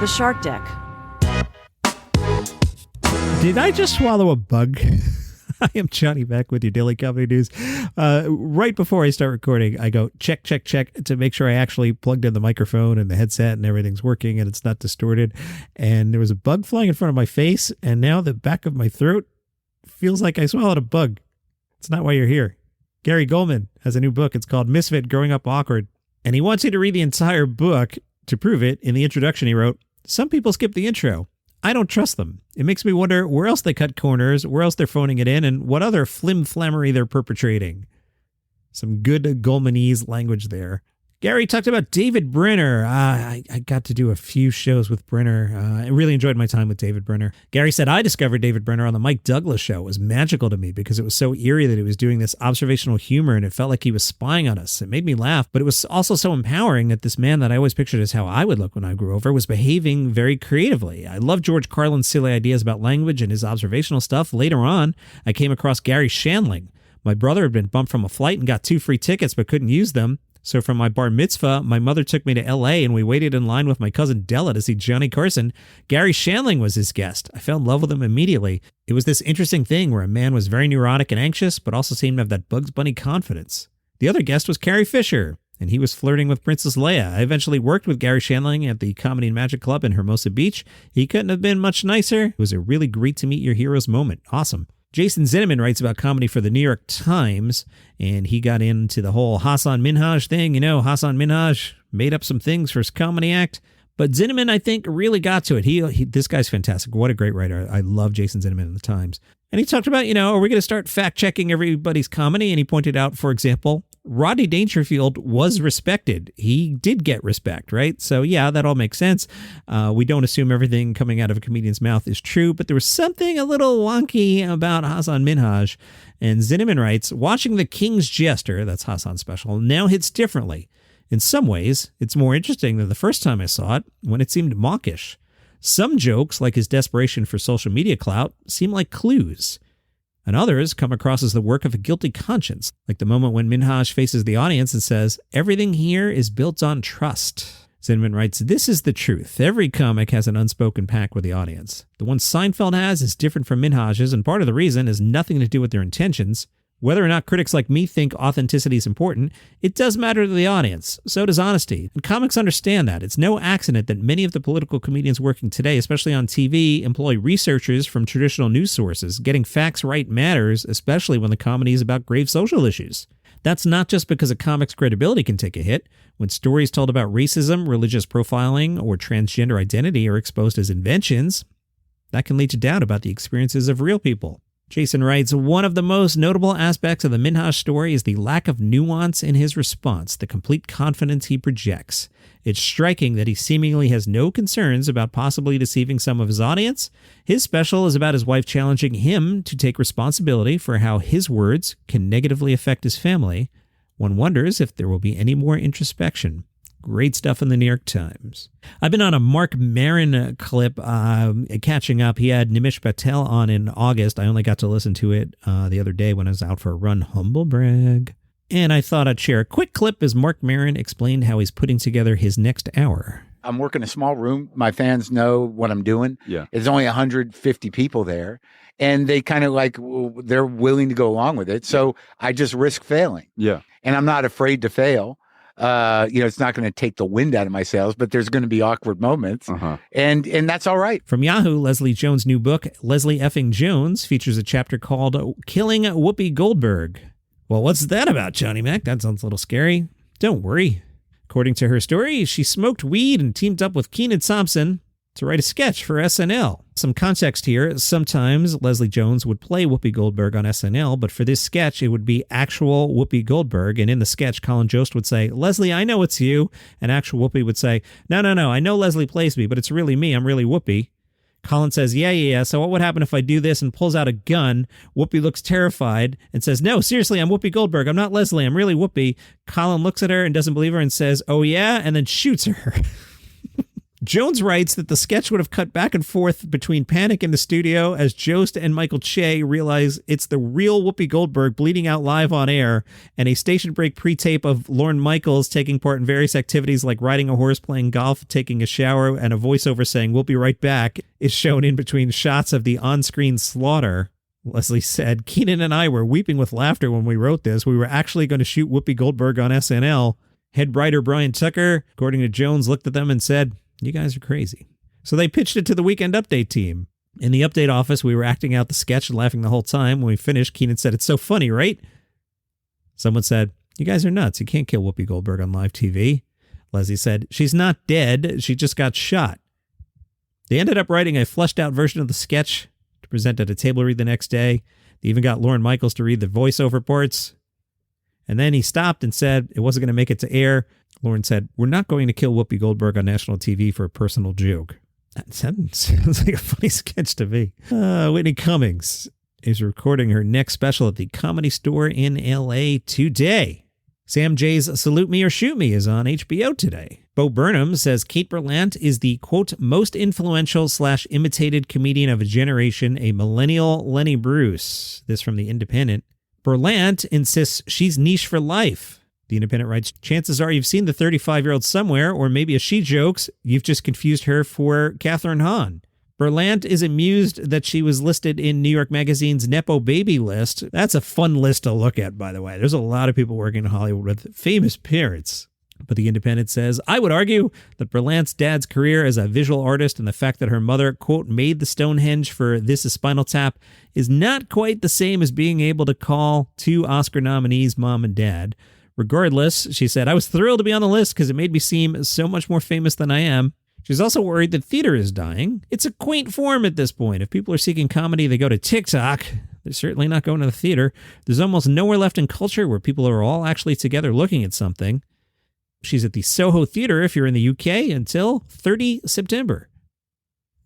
The Shark Deck. Did I just swallow a bug? I am Johnny Beck with your Daily Comedy News. Right before I start recording, I go check to make sure I actually plugged in the microphone and the headset and everything's working and it's not distorted. And there was a bug flying in front of my face, and now the back of my throat feels like I swallowed a bug. It's not why you're here. Gary Goldman has a new book. It's called Misfit Growing Up Awkward. And he wants you to read the entire book. To prove it, in the introduction he wrote, "Some people skip the intro. I don't trust them. It makes me wonder where else they cut corners, where else they're phoning it in, and what other flim-flammery they're perpetrating." Some good Gulmanese language there. Gary talked about David Brenner. I got to do a few shows with Brenner. I really enjoyed my time with David Brenner. Gary said, I discovered David Brenner on the Mike Douglas show. It was magical to me because it was so eerie that he was doing this observational humor and it felt like he was spying on us. It made me laugh, but it was also so empowering that this man that I always pictured as how I would look when I grew over was behaving very creatively. I love George Carlin's silly ideas about language and his observational stuff. Later on, I came across Gary Shandling. My brother had been bumped from a flight and got 2 free tickets but couldn't use them. So from my bar mitzvah, my mother took me to L.A. and we waited in line with my cousin Della to see Johnny Carson. Gary Shandling was his guest. I fell in love with him immediately. It was this interesting thing where a man was very neurotic and anxious, but also seemed to have that Bugs Bunny confidence. The other guest was Carrie Fisher, and he was flirting with Princess Leia. I eventually worked with Gary Shandling at the Comedy and Magic Club in Hermosa Beach. He couldn't have been much nicer. It was a really great to meet your heroes moment. Awesome. Jason Zinnemann writes about comedy for the New York Times, and he got into the whole Hassan Minhaj thing. You know, Hassan Minhaj made up some things for his comedy act, but Zinnemann, I think, really got to it. This guy's fantastic. What a great writer. I love Jason Zinnemann in the Times. And he talked about, are we going to start fact-checking everybody's comedy? And he pointed out, for example, Rodney Dangerfield was respected. He did get respect, right? So yeah, that all makes sense. We don't assume everything coming out of a comedian's mouth is true, but there was something a little wonky about Hassan Minhaj. And Zinnemann writes, watching The King's Jester, that's Hassan's special, now hits differently. In some ways, it's more interesting than the first time I saw it, when it seemed mawkish. Some jokes, like his desperation for social media clout, seem like clues. And others come across as the work of a guilty conscience, like the moment when Minhaj faces the audience and says, everything here is built on trust. Zinnemann writes, this is the truth. Every comic has an unspoken pact with the audience. The one Seinfeld has is different from Minhaj's, and part of the reason has nothing to do with their intentions. Whether or not critics like me think authenticity is important, it does matter to the audience. So does honesty. And comics understand that. It's no accident that many of the political comedians working today, especially on TV, employ researchers from traditional news sources. Getting facts right matters, especially when the comedy is about grave social issues. That's not just because a comic's credibility can take a hit. When stories told about racism, religious profiling, or transgender identity are exposed as inventions, that can lead to doubt about the experiences of real people. Jason writes, one of the most notable aspects of the Minhaj story is the lack of nuance in his response, the complete confidence he projects. It's striking that he seemingly has no concerns about possibly deceiving some of his audience. His special is about his wife challenging him to take responsibility for how his words can negatively affect his family. One wonders if there will be any more introspection. Great stuff in the New York Times. I've been on a Mark Maron clip catching up. He had Nimish Patel on in August. I only got to listen to it the other day when I was out for a run. Humble brag. And I thought I'd share a quick clip as Mark Maron explained how he's putting together his next hour. I'm working a small room. My fans know what I'm doing. Yeah. There's only 150 people there. And they kind of they're willing to go along with it. So I just risk failing. Yeah. And I'm not afraid to fail. It's not going to take the wind out of my sails, but there's going to be awkward moments. And that's all right. From Yahoo, Leslie Jones' new book, Leslie Effing Jones, features a chapter called Killing Whoopi Goldberg. Well, what's that about, Johnny Mac? That sounds a little scary. Don't worry. According to her story, she smoked weed and teamed up with Kenan Thompson to write a sketch for SNL. Some context here. Sometimes Leslie Jones would play Whoopi Goldberg on SNL, but for this sketch, it would be actual Whoopi Goldberg. And in the sketch, Colin Jost would say, Leslie, I know it's you. And actual Whoopi would say, no, I know Leslie plays me, but it's really me. I'm really Whoopi. Colin says, yeah. So what would happen if I do this, and pulls out a gun? Whoopi looks terrified and says, no, seriously, I'm Whoopi Goldberg. I'm not Leslie. I'm really Whoopi. Colin looks at her and doesn't believe her and says, oh, yeah, and then shoots her. Jones writes that the sketch would have cut back and forth between panic in the studio as Jost and Michael Che realize it's the real Whoopi Goldberg bleeding out live on air, and a station break pre-tape of Lorne Michaels taking part in various activities like riding a horse, playing golf, taking a shower, and a voiceover saying, "We'll be right back," is shown in between shots of the on-screen slaughter. Leslie said, "Keenan and I were weeping with laughter when we wrote this. We were actually going to shoot Whoopi Goldberg on SNL. Head writer Brian Tucker, according to Jones, looked at them and said, 'You guys are crazy.' So they pitched it to the Weekend Update team. In the Update office, we were acting out the sketch and laughing the whole time. When we finished, Keenan said, 'It's so funny, right?' Someone said, 'You guys are nuts. You can't kill Whoopi Goldberg on live TV.' Leslie said, 'She's not dead. She just got shot.' They ended up writing a fleshed out version of the sketch to present at a table read the next day. They even got Lorne Michaels to read the voiceover parts. And then he stopped and said it wasn't going to make it to air. Lorne said, 'We're not going to kill Whoopi Goldberg on national TV for a personal joke.'" That sounds like a funny sketch to me. Whitney Cummings is recording her next special at the Comedy Store in L.A. today. Sam Jay's Salute Me or Shoot Me is on HBO today. Bo Burnham says Kate Berlant is the, quote, most influential / imitated comedian of a generation, a millennial Lenny Bruce. This from The Independent. Berlant insists she's niche for life. The Independent writes, "Chances are you've seen the 35-year-old somewhere, or maybe as she jokes, you've just confused her for Catherine Hahn." Berlant is amused that she was listed in New York Magazine's Nepo-baby list. That's a fun list to look at, by the way. There's a lot of people working in Hollywood with famous parents. But The Independent says, "I would argue that Berlant's dad's career as a visual artist and the fact that her mother, quote, made the Stonehenge for This Is Spinal Tap is not quite the same as being able to call two Oscar nominees mom and dad. Regardless," she said, "I was thrilled to be on the list because it made me seem so much more famous than I am." She's also worried that theater is dying. It's a quaint form at this point. If people are seeking comedy, they go to TikTok. They're certainly not going to the theater. There's almost nowhere left in culture where people are all actually together looking at something. She's at the Soho Theater if you're in the UK until 30 September.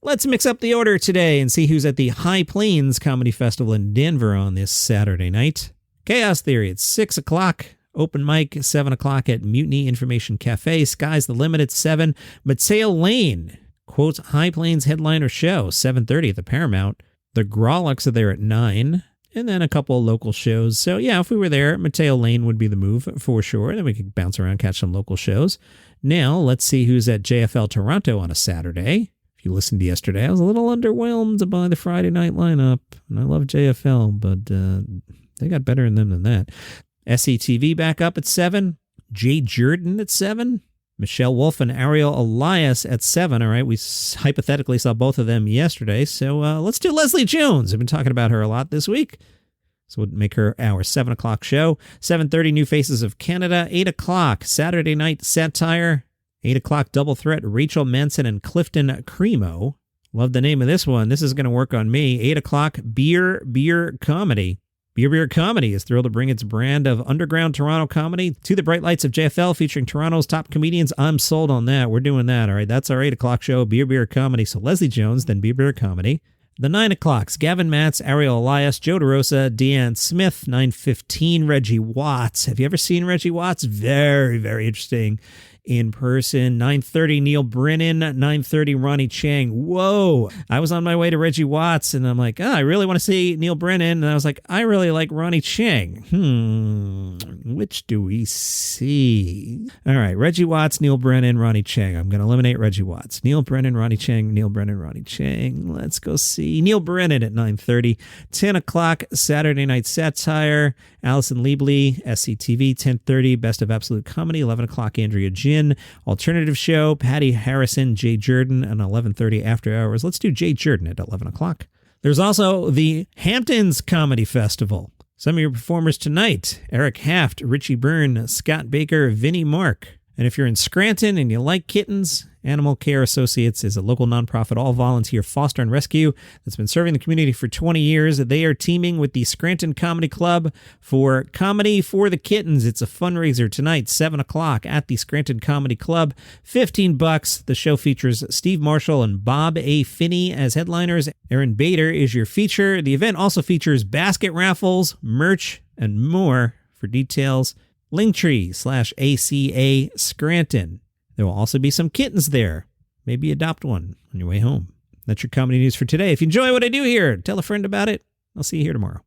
Let's mix up the order today and see who's at the High Plains Comedy Festival in Denver on this Saturday night. Chaos Theory at 6 o'clock. Open mic, 7 o'clock at Mutiny Information Cafe. Sky's the Limit at 7. Mateo Lane, quote, High Plains headliner show, 7:30 at the Paramount. The Grawlocks are there at 9. And then a couple of local shows. So yeah, if we were there, Mateo Lane would be the move for sure. Then we could bounce around, catch some local shows. Now, let's see who's at JFL Toronto on a Saturday. If you listened to yesterday, I was a little underwhelmed by the Friday night lineup. And I love JFL, but they got better in them than that. SCTV back up at 7. Jay Jordan at 7. Michelle Wolf and Ariel Elias at 7. All right, we hypothetically saw both of them yesterday. So let's do Leslie Jones. I've been talking about her a lot this week. So we'll make her our 7 o'clock show. 7:30, New Faces of Canada. 8 o'clock, Saturday Night Satire. 8 o'clock, Double Threat, Rachel Manson and Clifton Cremo. Love the name of this one. This is going to work on me. 8 o'clock, Beer Comedy. Beer Comedy is thrilled to bring its brand of underground Toronto comedy to the bright lights of JFL, featuring Toronto's top comedians. I'm sold on that. We're doing that. All right, that's our 8 o'clock show, Beer Comedy. So Leslie Jones, then Beer Comedy. The 9 o'clocks, Gavin Matz, Ariel Elias, Joe DeRosa, Deanne Smith. 9:15, Reggie Watts. Have you ever seen Reggie Watts? Very, very interesting in person. 9:30, Neil Brennan. 9:30, Ronnie Chang. Whoa. I was on my way to Reggie Watts and I'm like, I really want to see Neil Brennan. And I was like, I really like Ronnie Chang. Which do we see? All right, Reggie Watts, Neil Brennan, Ronnie Chang. I'm going to eliminate Reggie Watts. Neil Brennan, Ronnie Chang, Neil Brennan, Ronnie Chang. Let's go see Neil Brennan at 9:30. 10 o'clock, Saturday Night Satire. Allison Liebley, SCTV. 10:30, Best of Absolute Comedy. 11 o'clock, Andrea Ginn. Alternative Show, Patty Harrison, Jay Jordan, and 11:30 After Hours. Let's do Jay Jordan at 11 o'clock. There's also the Hamptons Comedy Festival. Some of your performers tonight: Eric Haft, Richie Byrne, Scott Baker, Vinnie Mark. And if you're in Scranton and you like kittens, Animal Care Associates is a local nonprofit all-volunteer foster and rescue that's been serving the community for 20 years. They are teaming with the Scranton Comedy Club for Comedy for the Kittens. It's a fundraiser tonight, 7 o'clock at the Scranton Comedy Club. $15. The show features Steve Marshall and Bob A. Finney as headliners. Aaron Bader is your feature. The event also features basket raffles, merch, and more. For details, Linktree /ACA Scranton. There will also be some kittens there. maybe adopt one on your way home. That's your comedy news for today. If you enjoy what I do here, tell a friend about it. I'll see you here tomorrow.